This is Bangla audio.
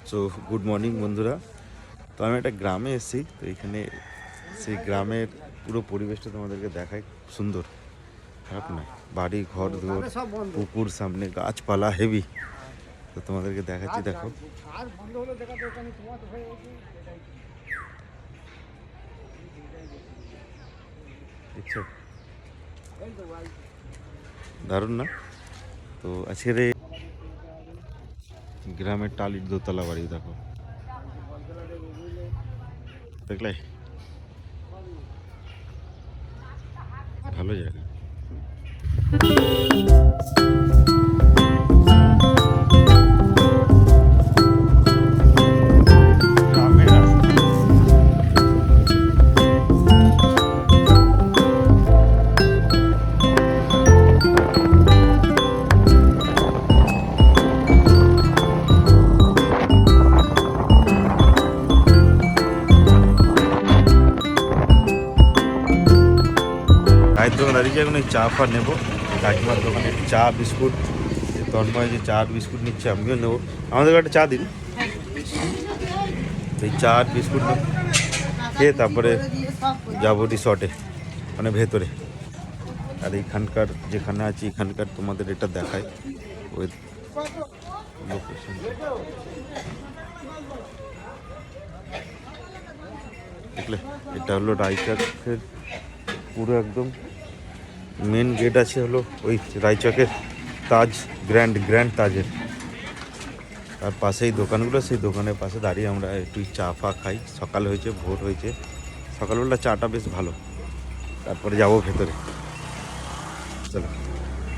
সো গুড মর্নিং বন্ধুরা। তো আমি একটা গ্রামে এসেছি, তো এখানে সেই গ্রামের পুরো পরিবেশটা তোমাদেরকে দেখাই। সুন্দর, খারাপ নয়, বাড়ি ঘর দুয়ার, পুকুর সামনে, গাছপালা হেভি। তো তোমাদেরকে দেখাচ্ছি, দেখো। দেখছো, দারুণ না? তো আজকের এই গ্রামের টালির দোতলা বাড়ি দেখো, দেখলে? ভালো জায়গা। গ্রামের রাস্তা। চায়ের দোকান দাঁড়িয়েছে, এখন এই চা ফা নেবো। কাকিমার দোকানে চা বিস্কুট, তন্ময় যে চা বিস্কুট নিচ্ছে, আমিও নেবো। আমাদের একটা চা দিন। এই চা আর বিস্কুট খেয়ে তারপরে যাবো রিসর্টে, মানে ভেতরে। আর এইখানকার যেখানে আছি, এখানকার তোমাদের এটা দেখায় ওই লোকেশন। দেখলে, এটা হলো রায়চকের পুরো একদম মেন গেট আছে হলো ওই রায়চকের তাজ, গ্র্যান্ড তাজের। তার পাশেই দোকানগুলো, সেই দোকানের পাশে দাঁড়িয়ে আমরা একটু চা ফা খাই। সকাল হয়েছে, ভোর হয়েছে, সকালবেলা চাটা বেশ ভালো। তারপরে যাবো ভেতরে, চলো।